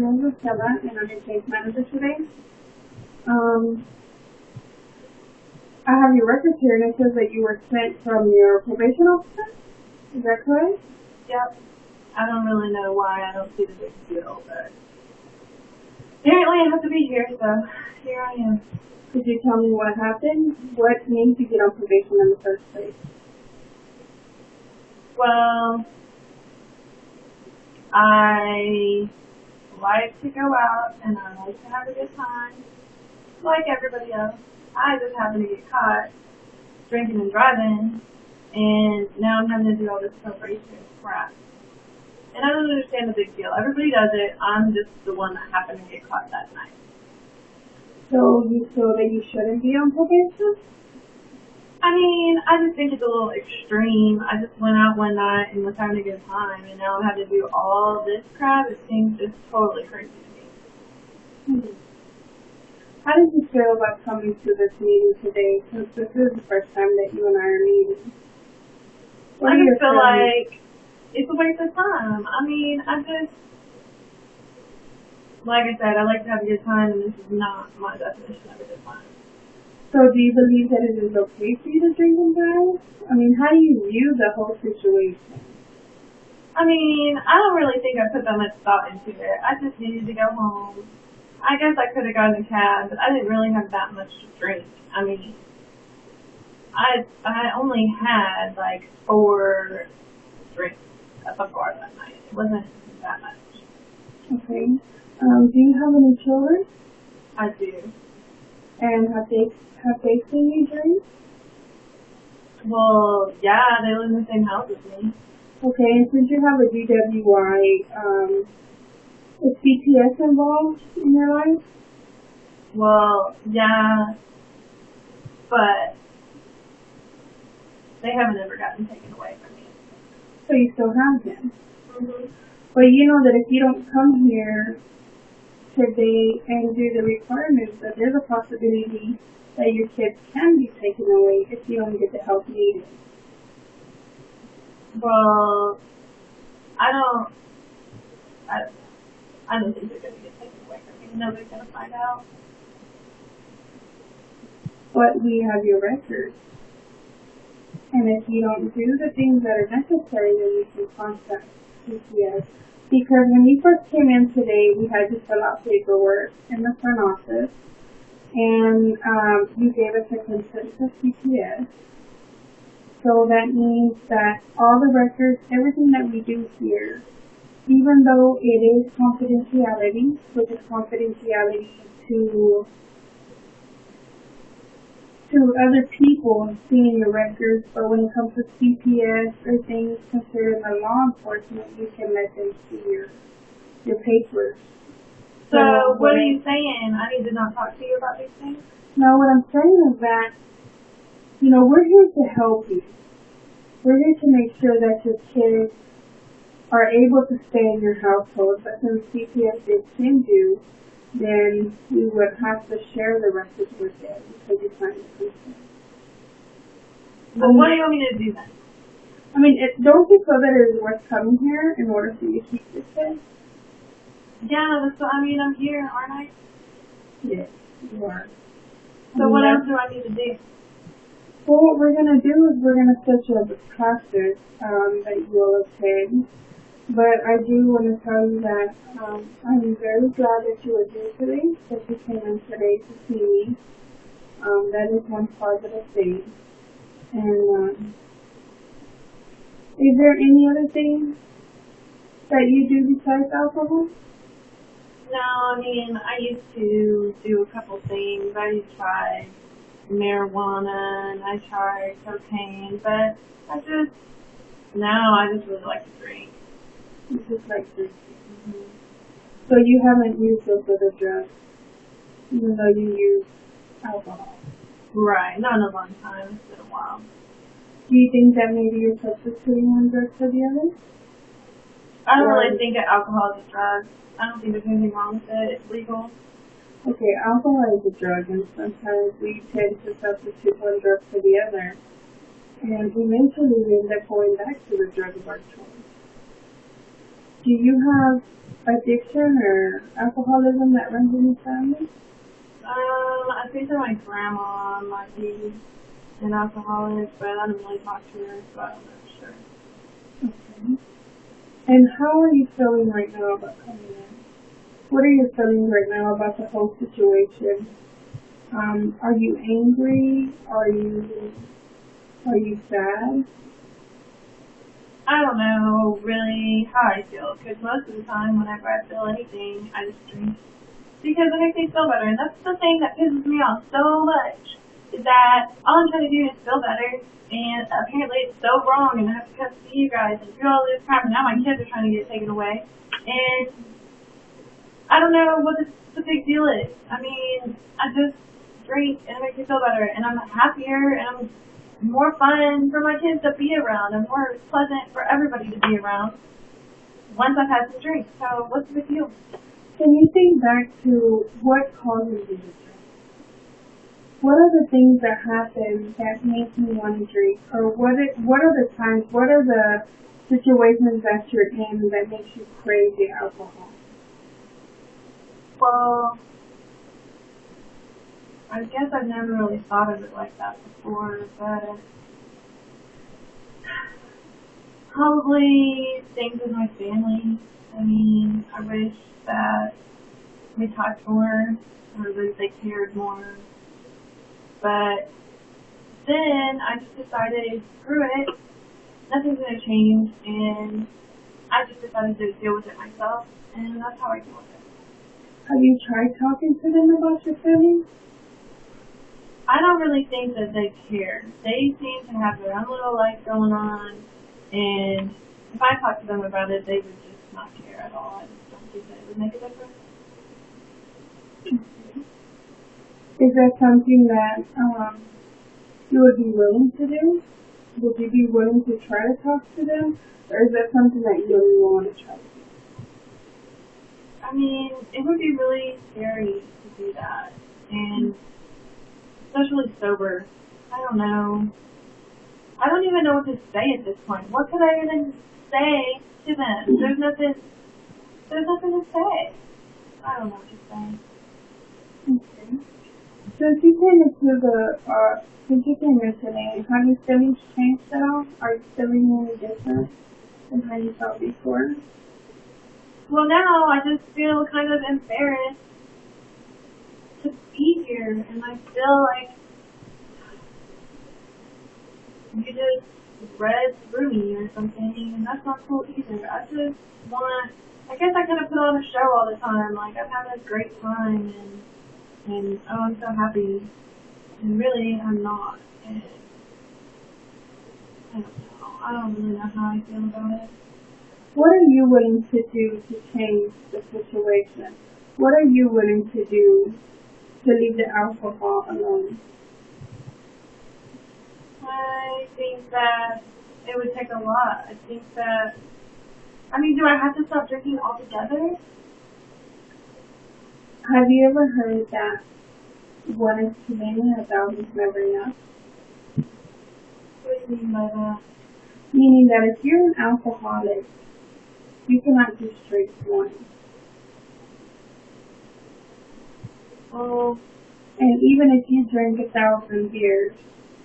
name is Estela, and I'm your case manager today. I have your records here, and it says that you were sent from your probation officer. Is that correct? Yep. I don't really know why. I don't see the big deal, but apparently I have to be here, so here I am. Could you tell me what happened? What made you get on probation in the first place? Well, I like to go out and I like to have a good time, like everybody else. I just happened to get caught drinking and driving, and now I'm having to do all this probation crap. And I don't understand the big deal. Everybody does it. I'm just the one that happened to get caught that night. So you feel that you shouldn't be on probation? I mean, I just think it's a little extreme. I just went out one night and was having a good time, and now I have to do all this crap. It seems just totally crazy to me. How did you feel about coming to this meeting today, since this is the first time that you and I are meeting? I just feel like it's a waste of time. I mean, like I said, I like to have a good time, and this is not my definition of a good time. So do you believe that it is okay for you to drink and drive? I mean, how do you view the whole situation? I mean, I don't really think I put that much thought into it. I just needed to go home. I guess I could have gotten a cab, but I didn't really have that much to drink. I mean, I only had like 4 drinks at the bar that night. It wasn't that much. Okay. Do you have any children? I do. And have they seen you drink? Well, yeah, they live in the same house as me. Okay, and since you have a DWI, is CPS involved in your life? Well, yeah, but they haven't ever gotten taken away from me. So you still have them? Mm-hmm. But you know that if you don't come here today and do the requirements, that there's a possibility that your kids can be taken away if you don't get the help needed. Well, I don't think they're going to get taken away from me. Nobody's going to find out. But we have your records. And if you don't do the things that are necessary, then you can contact CPS. Because when you first came in today, we had to fill out paperwork in the front office. And you gave us a consent to CPS. So that means that all the records, everything that we do here, even though it is confidentiality, which is confidentiality to other people seeing your records, but when it comes to CPS or things considered by law enforcement, you can let them see your papers. So what are you saying? I need to not talk to you about these things? No, what I'm saying is that, you know, we're here to help you. We're here to make sure that your kids are able to stay in your household, but since CPS did send you, then we would have to share the records with them because you signed the consent. Well, what do you want me to do then? I mean, don't you feel that it is worth coming here in order for you to keep your kids? Yeah, I mean, I'm here, aren't I? Yes, you are. So what else do I need to do? Well, what we're going to do is we're going to set you up with classes that you'll attend. But I do want to tell you that I'm very glad that you were here today, that you came in today to see me. That is one positive thing. And is there any other thing that you do besides alcohol? No, I mean, I used to do a couple things. I used to try marijuana and I tried cocaine, but I just really like to drink. You just like drinking. Mm-hmm. So you haven't used those other drugs, even though you use alcohol? Right, not in a long time. It's been a while. Do you think that maybe you're substituting one drug for the other? I don't really think that alcohol is a drug. I don't think there's anything wrong with it. It's legal. Okay, alcohol is a drug, and sometimes we tend to substitute one drug for the other. And eventually we end up going back to the drug of our choice. Do you have addiction or alcoholism that runs in your family? I think that my grandma might be an alcoholic, but I don't really talk to her, so I'm not sure. Okay. And how are you feeling right now about coming in? What are your feelings right now about the whole situation? Are you angry? Are you sad? I don't know really how I feel, because most of the time whenever I feel anything, I just drink. Because it makes me feel better, and that's the thing that pisses me off so much, is that all I'm trying to do is feel better, and apparently it's so wrong, and I have to come see you guys and do all this crap, and now my kids are trying to get taken away, and I don't know what the big deal is. I mean, I just drink, and it makes me feel better, and I'm happier, and I'm more fun for my kids to be around, and more pleasant for everybody to be around once I've had some drinks. So what's the big deal? Can you think back to what causes you to drink? What are the things that happen that make you want to drink? Or what are the times, what are the situations that you're in that makes you crave the alcohol? Well, I guess I've never really thought of it like that before, but probably things with my family. I mean, I wish that we talked more, or that they cared more. But then I just decided, screw it, nothing's going to change, and I just decided to deal with it myself, and that's how I deal with it. Have you tried talking to them about your feelings? I don't really think that they care. They seem to have their own little life going on, and if I talked to them about it, they would just not care at all. I just don't think that it would make a difference. Is that something that you would be willing to do? Would you be willing to try to talk to them? Or is that something that you don't even want to try to do? I mean, it would be really scary to do that, and especially sober. I don't know. I don't even know what to say at this point. What could I even say to them? There's nothing to say. I don't know what to say. Okay. Since you came in today, have your feelings changed at all? Are you feeling any different than how you felt before? Well, now I just feel kind of embarrassed to be here, and I feel like you just read through me or something, and that's not cool either. I guess I kind of put on a show all the time, like I'm having a great time, and oh, I'm so happy, and really I'm not, and I don't really know how I feel about it. What are you willing to do to change the situation? What are you willing to do to leave the alcohol alone? I think that it would take a lot. I think that, I mean, do I have to stop drinking altogether? Have you ever heard that one is too many and 1,000 is never enough? What do you mean by that? Meaning that if you're an alcoholic, you cannot just drink one. Oh. And even if you drink 1,000 beers,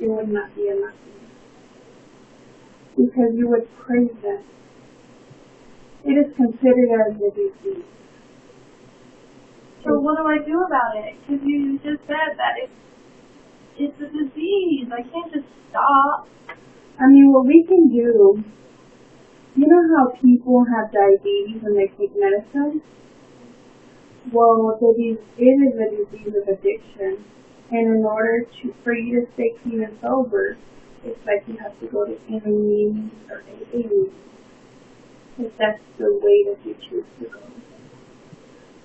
it would not be enough. Because you would crave them. It is considered as a disease. So what do I do about it? Because you just said that it's a disease. I can't just stop. I mean, what we can do, you know how people have diabetes and they take medicine? Well, it is a disease of addiction. And in order for you to stay clean and sober, it's like you have to go to AA meetings or AA meetings. If that's the way that you choose to go.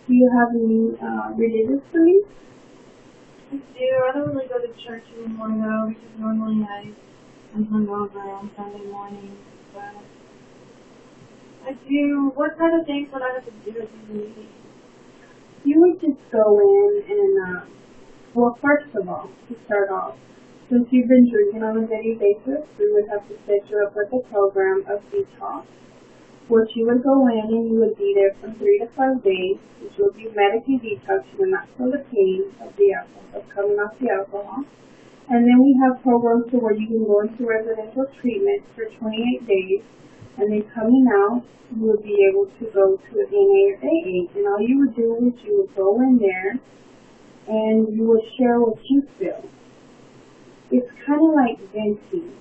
Do you have any religious beliefs? I do. I don't really go to church anymore though, because normally I'm hungover on Sunday mornings. But I do. What kind of things would I have to do at these meetings? You would just go in and, well, first of all, to start off, since you've been drinking on a daily basis, we would have to set you up with a program of detox. which you would go in and you would be there for 3 to 5 days, which will be medically detoxing and not for the pain of the alcohol, of coming off the alcohol. And then we have programs to where you can go into residential treatment for 28 days, and then coming out, you would be able to go to an NA or AA, and all you would do is you would go in there, and you would share what you feel. It's kind of like venting.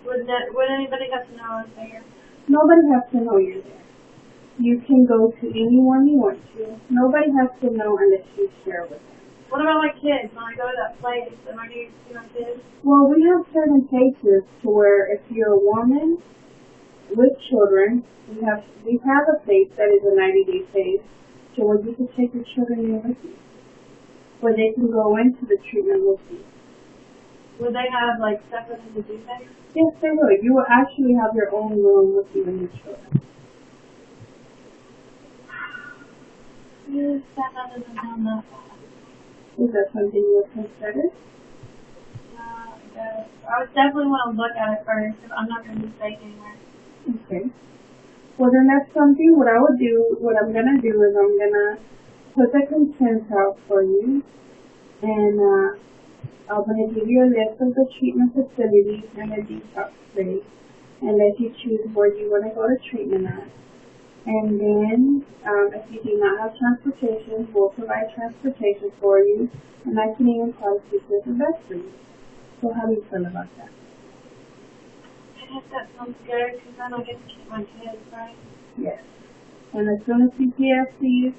Would anybody have to know I was there? Nobody has to know you're there. You can go to anyone you want to. Nobody has to know unless you share with them. What about my kids? When I go to that place, am I going to see my kids? Well, we have certain cases to where if you're a woman with children, we have a place that is a 90-day phase to where you can take your children in with you, where they can go into the treatment with you. Would they have like stuff for them to do things? Yes, they would. You will actually have your own room with you and your children. Yes, that doesn't sound that bad. Is that something you would consider? I guess. I would definitely want to look at it first if I'm not going to be safe anywhere. Okay. Well, then that's something. What I'm gonna do is I'm gonna put the consent out for you, and I'm gonna give you a list of the treatment facilities and the detox space, and let you choose where you want to go to treatment at. And then, if you do not have transportation, we'll provide transportation for you, and I can even try to keep this the best for you. So how do you feel about that? I guess that sounds good, because then I get to keep my kids, right? Yes. And as soon as CPS sees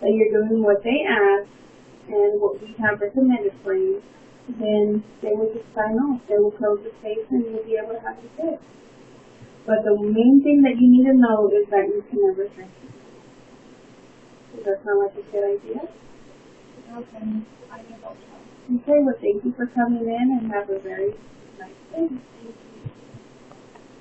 that you're doing what they ask and what we have recommended for you, then they will just sign off. They will close the case and you'll be able to have your kids. But the main thing that you need to know is that you can never drink. Does that sound like a good idea? Okay. I guess I'll try. Okay, well thank you for coming in and have a very nice day. Thank you.